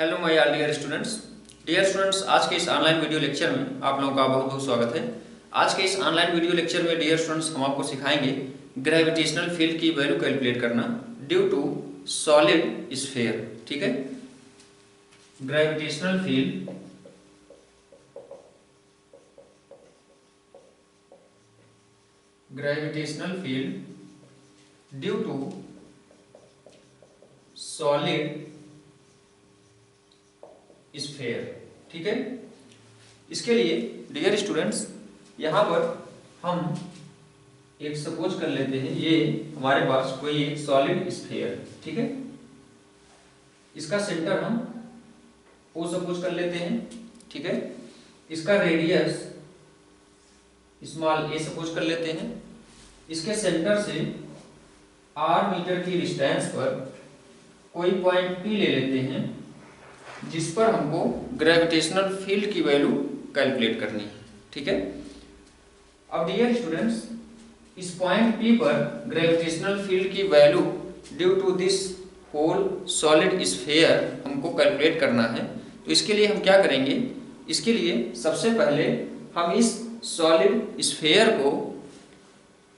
Hello my all dear students, आज के इस ऑनलाइन वीडियो लेक्चर में आप लोगों का बहुत बहुत स्वागत है। आज के इस ऑनलाइन वीडियो लेक्चर में डियर स्टूडेंट्स हम आपको सिखाएंगे ग्रेविटेशनल फील्ड की वैल्यू कैलकुलेट करना ड्यू टू सॉलिड स्फीयर। ठीक है, gravitational field due to solid sphere. ठीक है, इसके लिए डियर स्टूडेंट्स यहाँ पर हम एक सपोज कर लेते हैं, ये हमारे पास कोई एक सॉलिड स्फीयर। ठीक है, इसका सेंटर हम ओ सपोज कर लेते हैं। ठीक है, इसका रेडियस स्मॉल ए सपोज कर लेते हैं। इसके सेंटर से r मीटर की डिस्टेंस पर कोई पॉइंट P ले लेते हैं, जिस पर हमको ग्रेविटेशनल फील्ड की वैल्यू कैलकुलेट करनी है। ठीक है, अब डियर स्टूडेंट्स इस पॉइंट P पर ग्रेविटेशनल फील्ड की value due to this whole solid sphere हमको कैलकुलेट करना है। तो इसके लिए हम क्या करेंगे, इसके लिए सबसे पहले हम इस सॉलिड स्फीयर को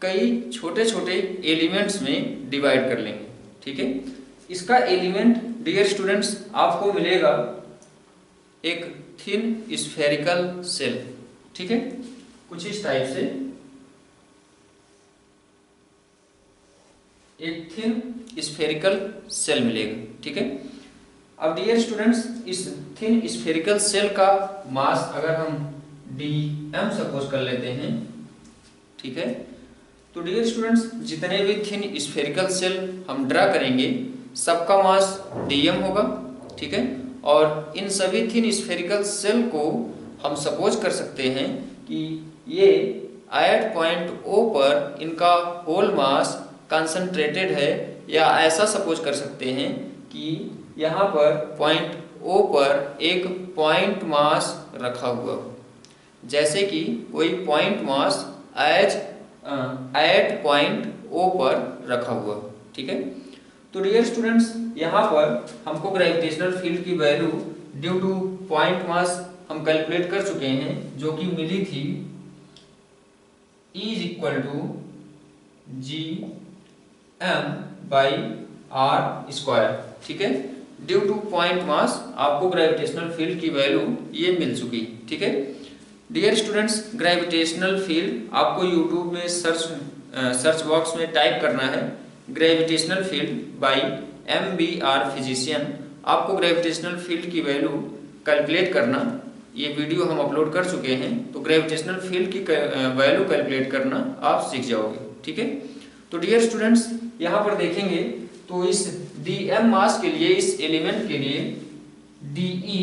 कई छोटे छोटे एलिमेंट्स में डिवाइड कर लेंगे। ठीक है, इसका एलिमेंट डियर स्टूडेंट्स आपको मिलेगा एक थिन स्फेरिकल सेल। ठीक है, कुछ इस टाइप से एक थिन स्फेरिकल सेल मिलेगा। ठीक है, अब डियर स्टूडेंट्स इस थिन स्फेरिकल सेल का मास अगर हम dm सपोज कर लेते हैं, ठीक है, तो डियर स्टूडेंट्स जितने भी थिन स्फेरिकल सेल हम ड्रा करेंगे सबका मास dm होगा। ठीक है, और इन सभी थिन स्फेरिकल सेल को हम सपोज कर सकते हैं कि ये एट पॉइंट O पर इनका होल मास कंसंट्रेटेड है, या ऐसा सपोज कर सकते हैं कि यहाँ पर पॉइंट O पर एक पॉइंट मास रखा हुआ हो, जैसे कि कोई point mass at point O पर रखा हुआ। ठीक है, तो डियर स्टूडेंट्स यहाँ पर हमको ग्रेविटेशनल फील्ड की वैल्यू ड्यू टू पॉइंट मास हम कैलकुलेट कर चुके हैं, जो कि मिली थी E is equal to Gm/r²। ठीक है, ड्यू टू पॉइंट मास आपको ग्रेविटेशनल फील्ड की वैल्यू ये मिल चुकी। ठीक है, डियर स्टूडेंट्स ग्रेविटेशनल फील्ड आपको यूट्यूब में सर्च बॉक्स में टाइप करना है gravitational field by MBR physician. आपको ग्रेविटेशनल फील्ड की वैल्यू कैलकुलेट करना, ये वीडियो हम अपलोड कर चुके हैं, तो ग्रेविटेशनल फील्ड की वैल्यू कैलकुलेट करना आप सीख जाओगे। ठीक है, तो डियर स्टूडेंट्स यहाँ पर देखेंगे तो इस dm मास के लिए, इस एलिमेंट के लिए dE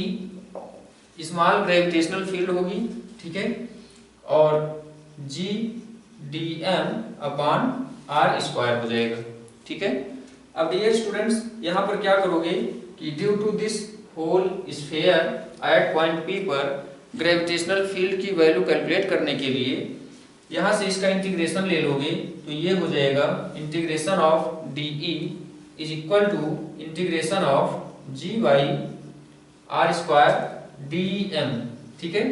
स्मॉल ग्रेविटेशनल फील्ड होगी। ठीक है, और Gdm/r² हो जाएगा। ठीक है, अब डियर स्टूडेंट्स यहाँ पर क्या करोगे कि due to this whole sphere at point P पर ग्रेविटेशनल फील्ड की वैल्यू कैलकुलेट करने के लिए यहाँ से इसका इंटीग्रेशन ले लोगे, तो ये हो जाएगा integration of dE is equal to integration of G/r² dm। ठीक है,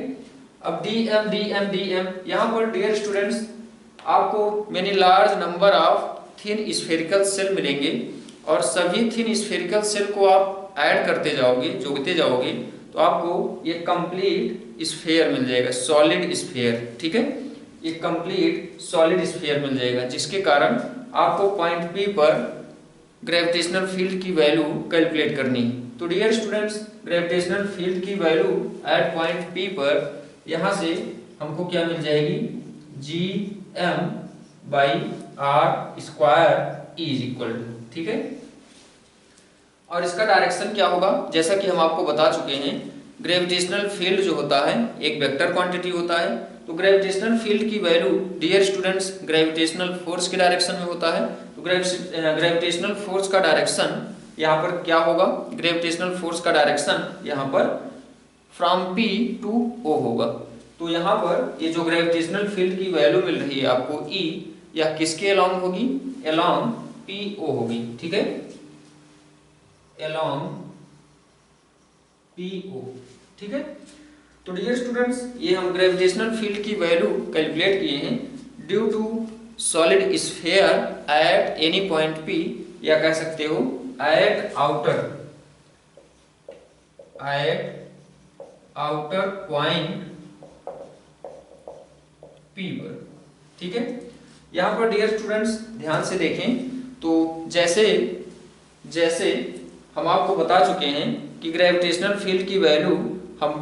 अब dm यहाँ पर डियर स्टूडेंट्स आपको many large number of thin spherical shell मिलेंगे, और सभी थिन स्फेरिकल सेल को आप ऐड करते जाओगे, जोड़ते जाओगे, तो आपको ये कंप्लीट स्फीयर मिल जाएगा, सॉलिड स्फीयर। ठीक है, ये कंप्लीट सॉलिड स्फीयर मिल जाएगा, जिसके कारण आपको पॉइंट P पर ग्रेविटेशनल फील्ड की वैल्यू कैलकुलेट करनी है। तो डियर स्टूडेंट्स ग्रेविटेशनल फील्ड की वैल्यू एट पॉइंट P पर यहाँ से हमको क्या मिल जाएगी, Gm/r² इज इक्वल टू। ठीक है, और इसका डायरेक्शन क्या होगा, जैसा कि हम आपको बता चुके हैं, ग्रेविटेशनल फील्ड जो होता है एक वेक्टर क्वांटिटी होता है। तो ग्रेविटेशनल फील्ड की value dear students gravitational force के डायरेक्शन में होता है। तो ग्रेविटेशनल फोर्स का डायरेक्शन यहाँ पर क्या होगा, ग्रेविटेशनल फोर्स का डायरेक्शन यहाँ पर फ्रॉम P टू O होगा। तो यहाँ पर ये जो ग्रेविटेशनल फील्ड की वैल्यू मिल रही है आपको E, या किसके अलोंग होगी, अलोंग PO होगी। ठीक है, अलोंग PO। ठीक है, तो डियर स्टूडेंट्स ये हम ग्रेविटेशनल फील्ड की वैल्यू कैलकुलेट किए हैं due to solid sphere at any point P, या कह सकते हो एट आउटर पॉइंट P पर। ठीक है, यहाँ पर डियर स्टूडेंट्स ध्यान से देखें तो जैसे जैसे हम आपको बता चुके हैं कि ग्रेविटेशनल फील्ड की वैल्यू हम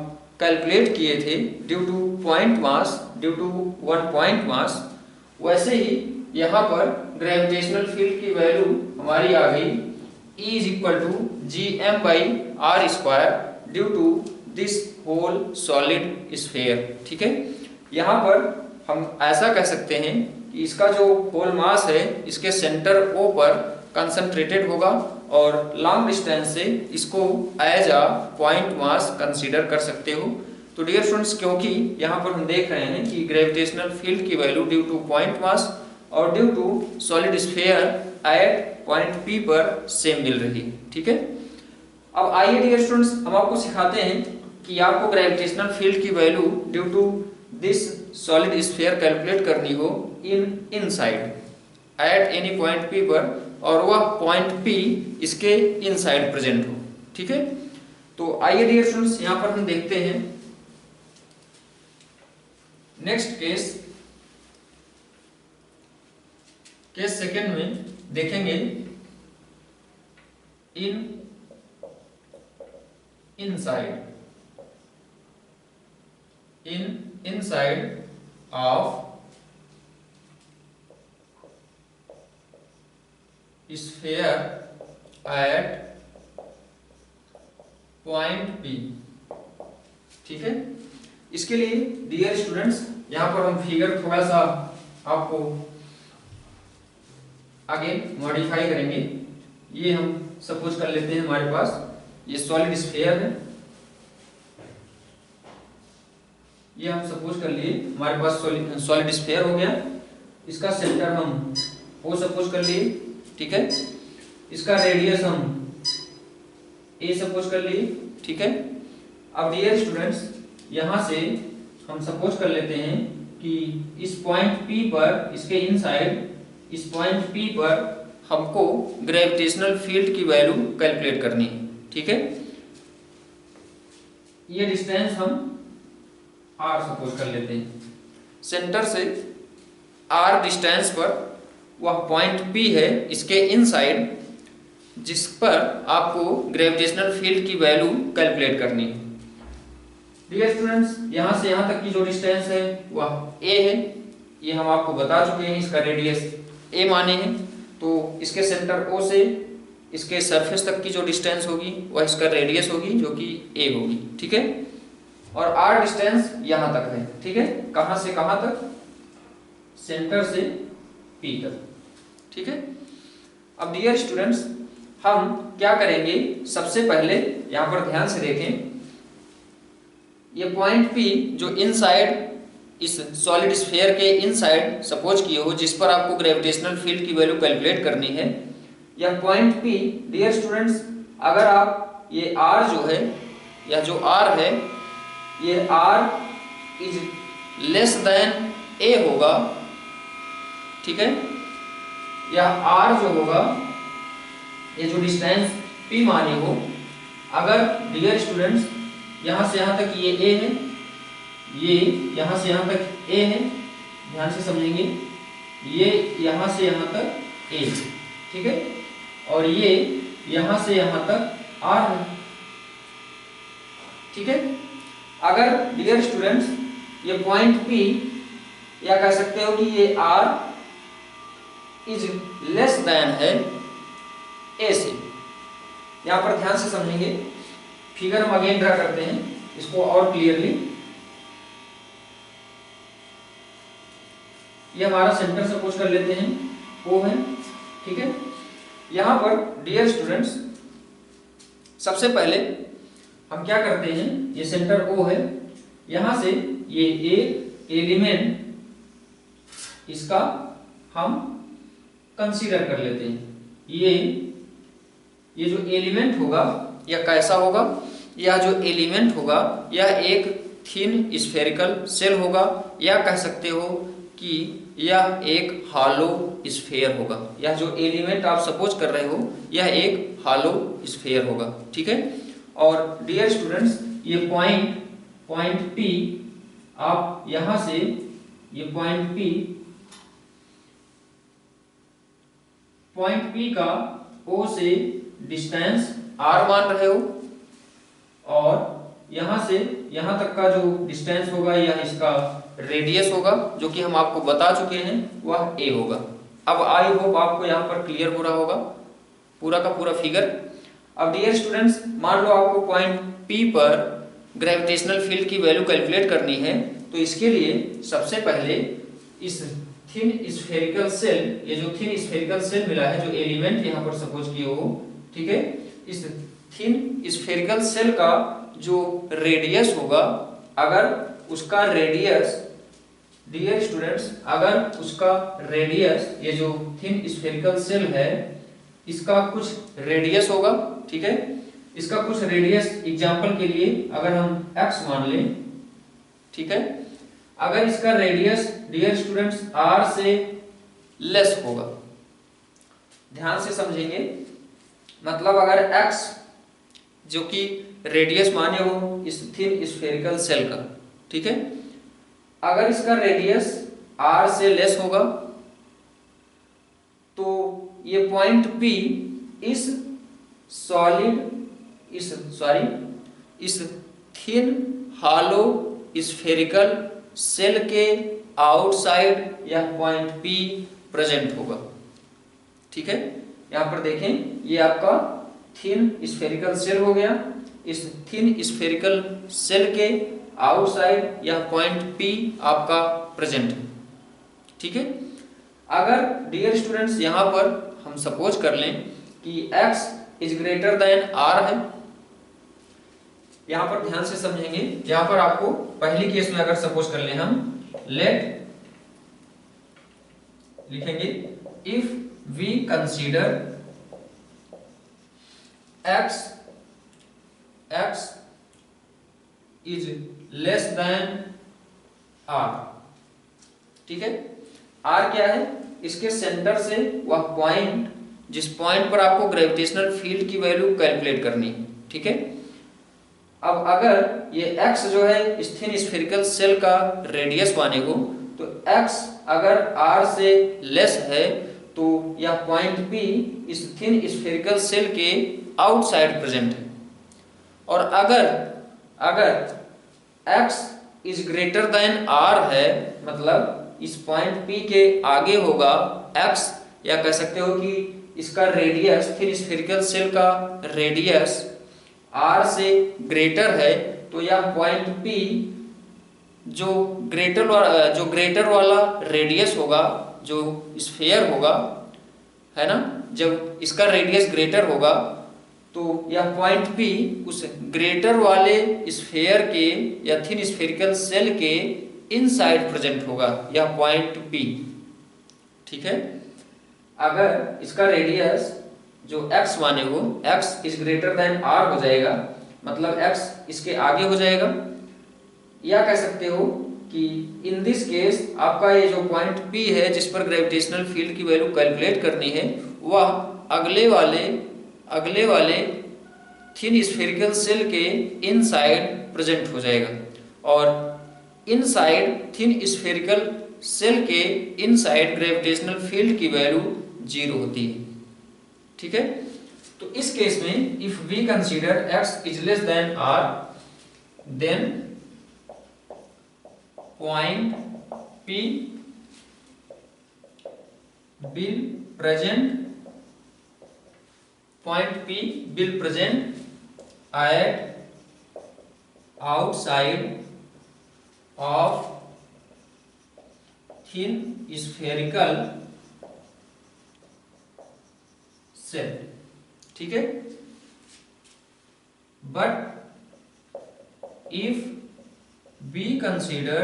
कैलकुलेट किए थे due to point mass, due to one point mass, वैसे ही यहाँ पर ग्रेविटेशनल फील्ड की वैल्यू हमारी आ गई E is equal to Gm/r² due to this whole solid sphere. ठीक है, यहाँ पर हम ऐसा कह सकते हैं कि इसका जो होल मास है इसके सेंटर O पर कंसंट्रेटेड होगा और लॉन्ग डिस्टेंस से इसको as a point mass consider कर सकते हो। तो डियर स्टूडेंट्स क्योंकि यहाँ पर हम देख रहे हैं कि ग्रेविटेशनल फील्ड की value due to point mass और due to solid sphere at point P पर सेम मिल रही है। ठीक है, अब आइए डियर स्टूडेंट्स हम आपको सिखाते हैं कि आपको ग्रेविटेशनल फील्ड की value due to this solid sphere calculate करनी हो inside at any point P पर, और वह पॉइंट P इसके इनसाइड प्रेजेंट हो। ठीक है, तो आइए डियर स्टूडेंट्स यहाँ पर हम देखते हैं नेक्स्ट केस सेकेंड में देखेंगे inside of sphere at point P। ठीक है, इसके लिए डियर स्टूडेंट्स यहाँ पर हम फिगर थोड़ा सा आपको आगे मॉडिफाई करेंगे। ये हम सपोज कर लेते हैं हमारे पास ये सॉलिड स्फीयर है, ये हम सपोज कर लिए हमारे पास सॉलिड स्फीयर हो गया, इसका सेंटर हम O सपोज कर लिए। ठीक है, इसका रेडियस हम A सपोज कर लिए। ठीक है, अब डियर स्टूडेंट्स यहाँ से हम सपोज कर लेते हैं कि इस पॉइंट P पर, इसके इनसाइड इस पॉइंट P पर हमको ग्रेविटेशनल फील्ड की वैल्यू कैलकुलेट करनी है। ठीक है, ये डिस्टेंस हम R सपोज कर लेते हैं, सेंटर से R डिस्टेंस पर वह पॉइंट P है इसके इनसाइड जिस पर आपको ग्रेविटेशनल फील्ड की वैल्यू कैलकुलेट करनी है। डियर स्टूडेंट्स यहाँ से यहाँ तक की जो डिस्टेंस है वह A है, ये हम आपको बता चुके हैं, इसका रेडियस A माने हैं, तो इसके सेंटर O से इसके सरफेस तक की जो डिस्टेंस होगी वह इसका रेडियस होगी जो कि A होगी। ठीक है, और R डिस्टेंस यहाँ तक है। ठीक है, कहाँ से कहाँ तक? सेंटर से P तक। ठीक है, अब डियर स्टूडेंट्स हम क्या करेंगे, सबसे पहले यहाँ पर ध्यान से देखें, ये पॉइंट P जो इनसाइड इस सॉलिड स्फीयर के इनसाइड सपोज किए हो, जिस पर आपको ग्रेविटेशनल फील्ड की वैल्यू कैलकुलेट करनी है, यह पॉइंट P डियर स्टूडेंट्स अगर आप ये R जो है, यह जो R है, ये R is less then A होगा। ठीक है, यह R जो होगा, ये जो डिस्टेंस P मानी हो, अगर डियर स्टूडेंट्स यहाँ से यहाँ तक ये A है, ये यहाँ से यहाँ तक A है, ध्यान से समझेंगे, ये यहाँ से यहाँ तक A, ठीक है, और ये यहाँ से यहाँ तक R है। ठीक है, अगर डियर स्टूडेंट्स ये पॉइंट P, या कह सकते हो कि ये R इज लेस देन है A से, यहाँ पर ध्यान से समझेंगे, फिगर हम अगेन ड्रा करते हैं इसको और क्लियरली। ये हमारा सेंटर सपोज कर लेते हैं O है। ठीक है, यहाँ पर डियर स्टूडेंट्स सबसे पहले हम क्या करते हैं, ये सेंटर O है, यहाँ से ये एक एलिमेंट इसका हम कंसीडर कर लेते हैं। ये जो एलिमेंट होगा यह कैसा होगा, यह जो एलिमेंट होगा यह एक थिन स्फेरिकल सेल होगा, या कह सकते हो कि यह एक हॉलो स्फेयर होगा। यह जो एलिमेंट आप सपोज कर रहे हो यह एक हॉलो स्फेयर होगा, ठीक है। और डियर स्टूडेंट्स, ये पॉइंट P, आप यहां से ये पॉइंट P का O से डिस्टेंस R मान रहे हो, और यहां से यहां तक का जो डिस्टेंस होगा यह इसका रेडियस होगा, जो कि हम आपको बता चुके हैं वह A होगा। अब आई होप आपको यहाँ पर क्लियर हो रहा होगा पूरा का पूरा फिगर। अब डियर स्टूडेंट्स, मान लो आपको पॉइंट P पर ग्रेविटेशनल फील्ड की वैल्यू कैलकुलेट करनी है, तो इसके लिए सबसे पहले इस थिन स्फेरिकल सेल, ये जो थिन स्फेरिकल सेल मिला है, जो एलिमेंट यहाँ पर सपोज किए हो, ठीक है, इस थिन स्फेरिकल सेल का जो रेडियस होगा, अगर उसका रेडियस, डियर स्टूडेंट्स, अगर उसका रेडियस, ये जो थिन स्फेरिकल सेल है इसका कुछ रेडियस होगा, ठीक है, इसका कुछ रेडियस, एग्जांपल के लिए अगर हम x मान लें, ठीक है, अगर इसका रेडियस डियर स्टूडेंट्स r से लेस होगा, ध्यान से समझेंगे, मतलब अगर x जो कि रेडियस माने हो इस थिन स्फेरिकल सेल का, ठीक है, अगर इसका रेडियस r से लेस होगा तो ये पॉइंट P इस थिन हॉलो स्फेरिकल सेल के आउटसाइड यह पॉइंट P प्रेजेंट होगा, ठीक है। यहां पर देखें, ये आपका थिन स्फेरिकल सेल हो गया, इस थिन स्फेरिकल सेल के आउटसाइड यह पॉइंट P आपका प्रेजेंट है, ठीक है। अगर डियर स्टूडेंट्स यहां पर हम सपोज कर लें कि x is greater than r है, यहां पर ध्यान से समझेंगे, यहां पर आपको पहली केस में अगर सपोज कर लें हम, लेट लिखेंगे if we consider x is less than r, ठीक है। r क्या है, इसके सेंटर से वह पॉइंट जिस पॉइंट पर आपको ग्रेविटेशनल फील्ड की वैल्यू कैलकुलेट करनी है, ठीक है। अब अगर ये x जो है इस थिन स्फेरिकल सेल का रेडियस माने हो, तो x अगर r से लेस है तो यह पॉइंट P इस थिन स्फेरिकल सेल के आउटसाइड प्रेजेंट है, और अगर x is greater than r है, मतलब इस पॉइंट P के आगे होगा x, या कह सकते हो कि इसका रेडियस, थिन स्फेरिकल सेल का रेडियस r से ग्रेटर है, तो यह पॉइंट P जो ग्रेटर वाला रेडियस होगा, जो स्फेयर होगा, है ना, जब इसका रेडियस ग्रेटर होगा तो यह पॉइंट P उस ग्रेटर वाले स्फेयर के या थिन स्फेरिकल सेल के इनसाइड प्रेजेंट होगा, यह पॉइंट P, ठीक है। अगर इसका रेडियस जो x माने हो, x is greater than r हो जाएगा, मतलब x इसके आगे हो जाएगा, या कह सकते हो कि इन दिस केस आपका ये जो पॉइंट P है जिस पर ग्रेविटेशनल फील्ड की वैल्यू कैलकुलेट करनी है, वह अगले वाले थिन स्फेरिकल सेल के इनसाइड प्रेजेंट हो जाएगा, और इनसाइड थिन स्फेरिकल सेल के इनसाइड ग्रेविटेशनल फील्ड की वैल्यू 0 होती है, ठीक है। तो इस केस में if we consider x is less than r, then point P will present at outside of thin spherical cell, ठीक है। But if we consider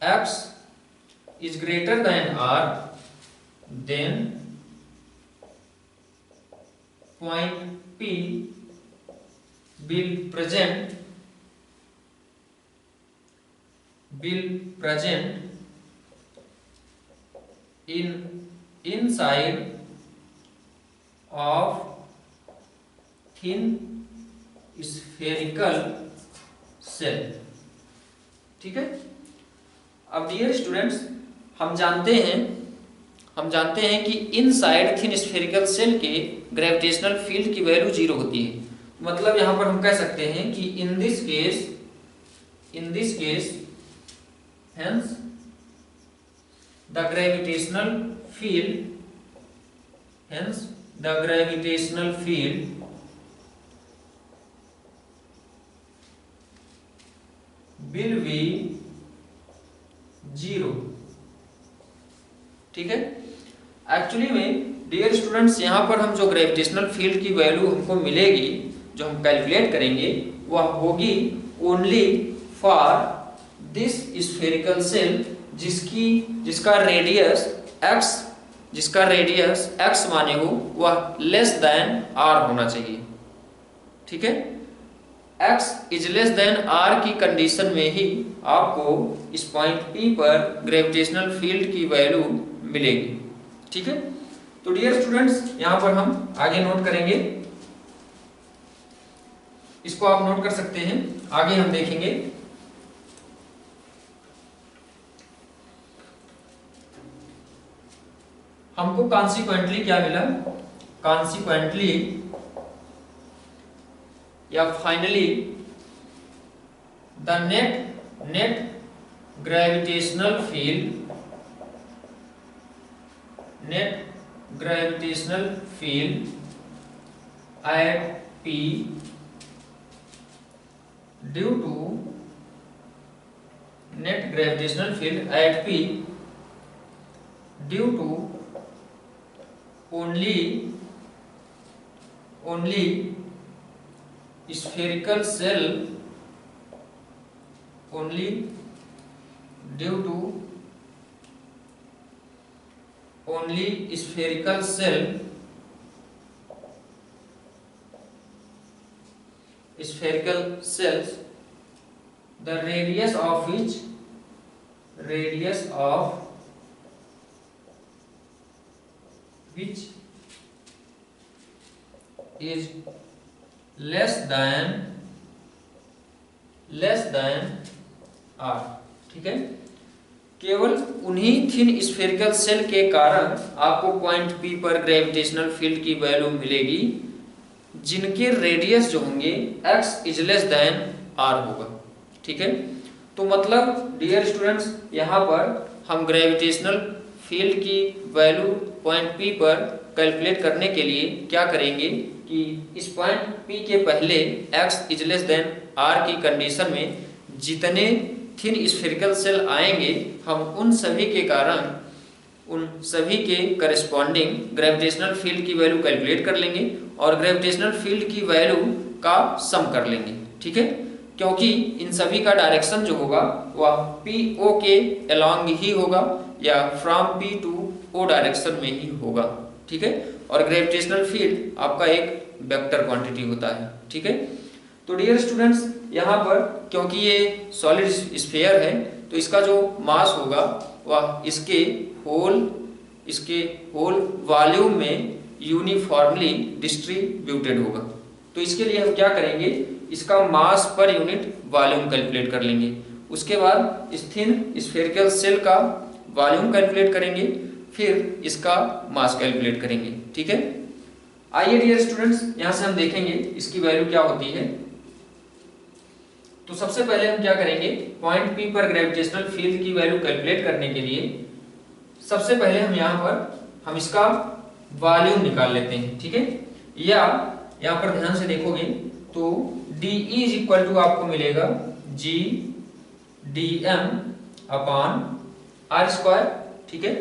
x is greater than r, then point P will present in inside of thin spherical cell। ठीक है। अब dear students, हम जानते हैं कि inside thin spherical shell के ग्रेविटेशनल फील्ड की वैल्यू 0 होती है। मतलब यहां पर हम कह सकते हैं कि in this case hence the gravitational field will be 0। ठीक है। एक्चुअली में डियर स्टूडेंट्स, यहाँ पर हम जो ग्रेविटेशनल फील्ड की वैल्यू हमको मिलेगी, जो हम कैलकुलेट करेंगे, वह होगी only for this spherical shell जिसका रेडियस x माने हो, वह लेस देन r होना चाहिए। ठीक है। x is less than r की कंडीशन में ही आपको इस पॉइंट P पर ग्रेविटेशनल फील्ड की वैल्यू मिलेगी। ठीक है। तो डियर स्टूडेंट्स, यहां पर हम आगे नोट करेंगे, इसको आप नोट कर सकते हैं। आगे हम देखेंगे हमको कॉन्सिक्वेंटली क्या मिला। कॉन्सिक्वेंटली या finally the net gravitational field at P due to net gravitational field at P due to only spherical cell only due to only spherical cells the radius of which is less than r। ठीक है। केवल उन्हीं thin spherical shell के कारण आपको point P पर gravitational field की value मिलेगी जिनके रेडियस जो होंगे x is less than r होगा। ठीक है। तो मतलब डियर स्टूडेंट्स, यहाँ पर हम ग्रेविटेशनल फील्ड की वैल्यू पॉइंट P पर कैलकुलेट करने के लिए क्या करेंगे कि इस पॉइंट P के पहले x is less than r की कंडीशन में जितने थिन स्फेरिकल सेल आएंगे, हम उन सभी के करस्पॉन्डिंग ग्रेविटेशनल फील्ड की वैल्यू कैलकुलेट कर लेंगे और ग्रेविटेशनल फील्ड की वैल्यू का सम कर लेंगे। ठीक है। क्योंकि इन सभी का डायरेक्शन जो होगा वह PO के अलोंग ही होगा या from P to O direction में ही होगा। ठीक है। और ग्रेविटेशनल फील्ड आपका एक वेक्टर क्वांटिटी होता है। ठीक है। तो डियर स्टूडेंट्स, यहाँ पर क्योंकि ये सॉलिड स्फीयर है तो इसका जो मास होगा वह इसके होल वॉल्यूम में यूनिफॉर्मली डिस्ट्रीब्यूटेड होगा। तो इसके लिए हम क्या करेंगे, इसका मास पर यूनिट वॉल्यूम कैलकुलेट कर लेंगे। उसके बाद इस थिन स्फेरिकल सेल का वॉल्यूम कैलकुलेट करेंगे, फिर इसका मास कैलकुलेट करेंगे। ठीक है। आइए डियर स्टूडेंट्स, यहां से हम देखेंगे इसकी वैल्यू क्या होती है। तो सबसे पहले हम क्या करेंगे, पॉइंट P पर ग्रेविटेशनल फील्ड की वैल्यू कैलकुलेट करने के लिए सबसे पहले हम इसका वॉल्यूम निकाल लेते हैं। ठीक है। या यहाँ पर ध्यान से देखोगे तो DE इज इक्वल टू आपको मिलेगा GdM अपॉन r²। ठीक है।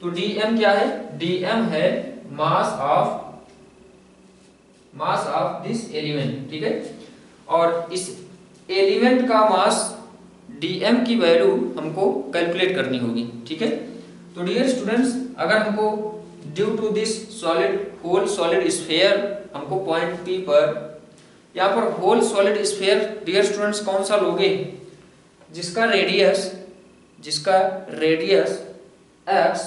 तो dm क्या है, dm है मास ऑफ दिस एलिमेंट। ठीक है। और इस एलिमेंट का मास dm की वैल्यू हमको कैलकुलेट करनी होगी। ठीक है। तो डियर स्टूडेंट्स, अगर हमको due to this solid whole solid sphere, हमको पॉइंट P पर, यहाँ पर whole solid sphere dear students कौन सा लोगे, जिसका रेडियस x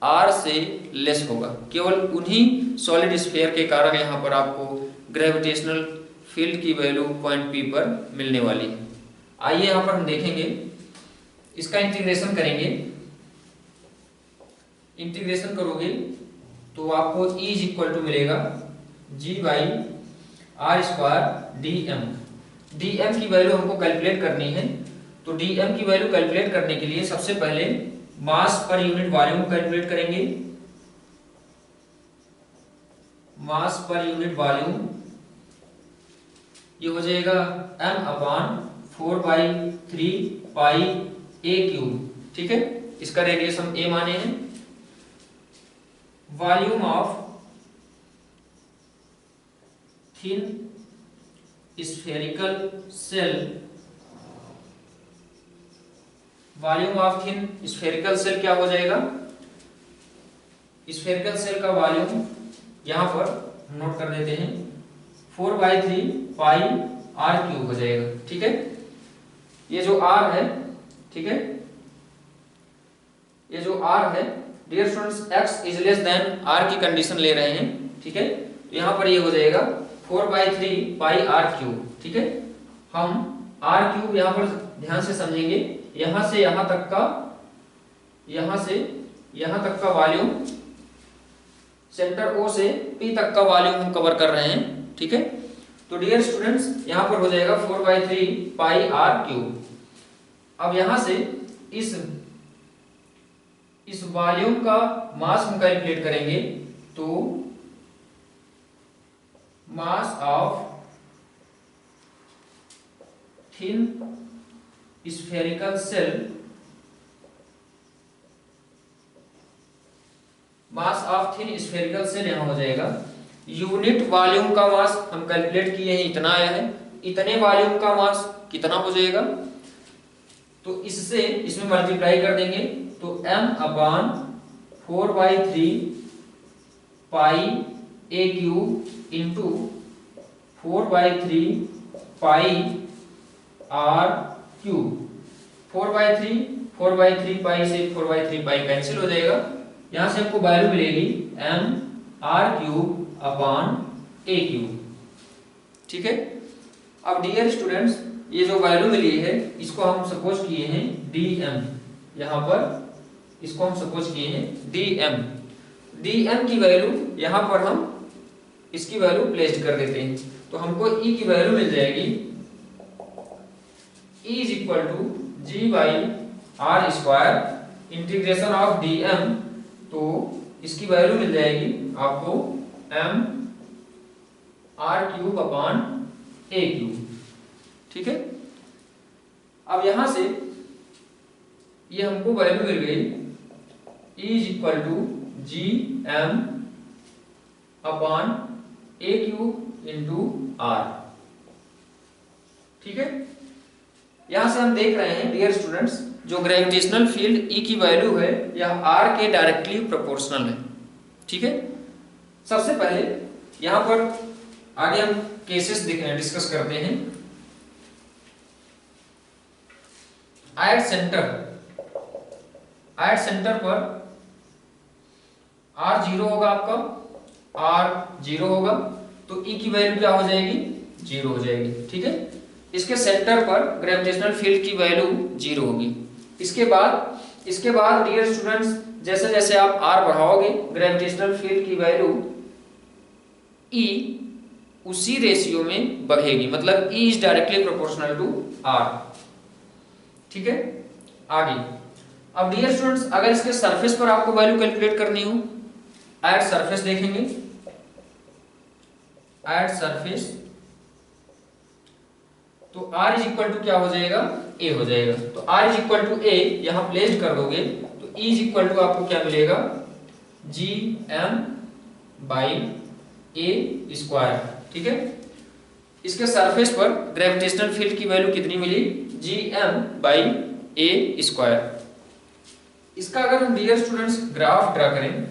r से लेस होगा। केवल उन्हीं सॉलिड स्फीयर के कारण यहाँ पर आपको ग्रेविटेशनल फील्ड की वैल्यू पॉइंट P पर मिलने वाली है। आइए यहाँ पर हम देखेंगे, इसका इंटीग्रेशन करेंगे। इंटीग्रेशन करोगे तो आपको E इज इक्वल टू मिलेगा G/r² dm। dm की वैल्यू हमको कैलकुलेट करनी है, तो dm की वैल्यू कैलकुलेट करने के लिए सबसे पहले मास पर यूनिट वॉल्यूम कैलकुलेट करेंगे। मास पर यूनिट वॉल्यूम ये हो जाएगा m/4/3 पाई a³। ठीक है, इसका रेडियस हम a माने हैं। Volume of thin spherical cell, volume of thin spherical cell क्या हो जाएगा, स्फेरिकल सेल का वॉल्यूम यहां पर नोट कर देते हैं 4/3 पाई r³ हो जाएगा। ठीक है, ये जो r है, ठीक है, ये जो r है dear students x is less than r की कंडीशन ले रहे हैं। ठीक है, तो यहां पर ये हो जाएगा 4/3 पाई r³। ठीक है, हम r³ यहां पर ध्यान से समझेंगे, यहां से यहां तक का वॉल्यूम, सेंटर O से P तक का वॉल्यूम हम कवर कर रहे हैं। ठीक है, तो डियर स्टूडेंट्स यहां पर हो जाएगा 4/3 पाई r³। अब यहां से इस वॉल्यूम का मास हम कैलकुलेट करेंगे, तो mass of thin spherical cell, mass of thin spherical cell यहां हो जाएगा। यूनिट वॉल्यूम का मास हम कैलकुलेट किए हैं, इतना आया है। इतने वॉल्यूम का मास कितना हो जाएगा, तो इससे इसमें मल्टीप्लाई कर देंगे, तो m/4/3 पाई a³ इंटू 4/3 पाई r³। 4/3 पाई से 4/3 पाई कैंसिल हो जाएगा, यहां से आपको वैल्यू मिलेगी m/r³/a³। ठीक है, अब डियर स्टूडेंट्स ये जो वैल्यू मिली है इसको हम सपोज किए हैं dm, यहां पर इसको हम सपोज किए हैं dm की वैल्यू यहां पर हम इसकी वैल्यू प्लेस कर देते हैं, तो हमको E की वैल्यू मिल जाएगी E is equal to G/r² integration of dm, तो इसकी वैल्यू मिल जाएगी आपको m/r³/a³। ठीक है, अब यहां से ये हमको वैल्यू मिल गई E is equal to Gm/a³ into r। ठीक है, यहां से हम देख रहे हैं डियर स्टूडेंट्स जो ग्रेविटेशनल फील्ड E की वैल्यू है यह r के डायरेक्टली प्रोपोर्शनल है। ठीक है, सबसे पहले यहां पर आगे हम केसेस डिस्कस करते हैं। एट सेंटर पर r 0 होगा, आपका r 0 होगा, तो E की वैल्यू क्या हो जाएगी, 0 हो जाएगी। ठीक है, इसके सेंटर पर ग्रेविटेशनल फील्ड की वैल्यू 0 होगी। इसके बाद डियर स्टूडेंट्स जैसे जैसे आप r बढ़ाओगे ग्रेविटेशनल फील्ड की वैल्यू E उसी रेशियो में बढ़ेगी, मतलब E is directly proportional to r। ठीक है, आगे अब डियर स्टूडेंट्स अगर इसके सरफेस पर आपको वैल्यू कैलकुलेट करनी हो, एट सरफेस देखेंगे, एट सरफेस तो r इज इक्वल टू क्या हो जाएगा, a हो जाएगा। तो r is equal to a यहां प्लेस कर दोगे तो E इज इक्वल टू आपको क्या मिलेगा, Gm/a²। ठीक है, इसके सरफेस पर ग्रेविटेशनल फील्ड की वैल्यू कितनी मिली, Gm/a²। इसका अगर हम डियर स्टूडेंट्स ग्राफ ड्रा करें,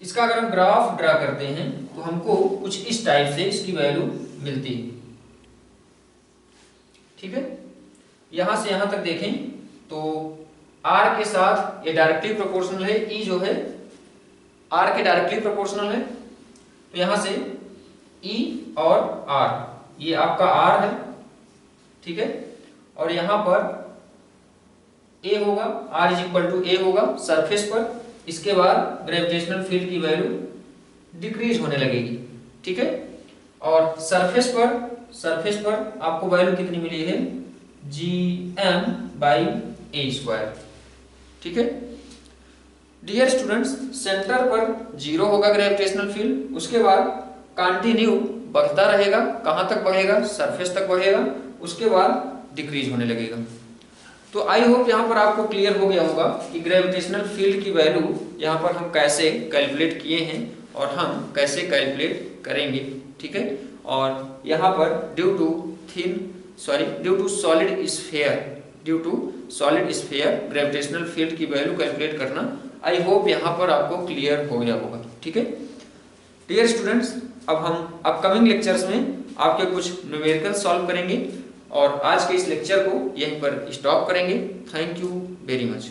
इसका अगर हम ग्राफ ड्रा करते हैं तो हमको कुछ इस टाइप से इसकी वैल्यू मिलती है। ठीक है, यहां से यहां तक देखें तो r के साथ ये डायरेक्टली प्रोपोर्शनल है, e जो है r के डायरेक्टली प्रोपोर्शनल है, तो यहां से e और r, ये आपका r है। ठीक है, और यहां पर a होगा, r is equal to a होगा सरफेस पर। इसके बाद ग्रेविटेशनल फील्ड की वैल्यू डिक्रीज होने लगेगी। ठीक है, और सरफेस पर आपको वैल्यू कितनी मिली है, gm/a²। ठीक है डियर स्टूडेंट्स, सेंटर पर 0 होगा ग्रेविटेशनल फील्ड, उसके बाद कंटिन्यू बढ़ता रहेगा। कहां तक बढ़ेगा, सरफेस तक बढ़ेगा, उसके बाद डिक्रीज होने लगेगा। तो आई होप यहाँ पर आपको क्लियर हो गया होगा कि ग्रेविटेशनल फील्ड की वैल्यू यहाँ पर हम कैसे कैलकुलेट किए हैं और हम कैसे कैलकुलेट करेंगे। ठीक है, और यहाँ पर due to solid sphere gravitational field की वैल्यू कैलकुलेट करना, आई होप यहाँ पर आपको क्लियर हो गया होगा। ठीक है डियर स्टूडेंट्स, अब हम अपकमिंग लेक्चर्स में आपके कुछ न्यूमेरिकल सॉल्व करेंगे और आज के इस लेक्चर को यहीं पर स्टॉप करेंगे। Thank you very much.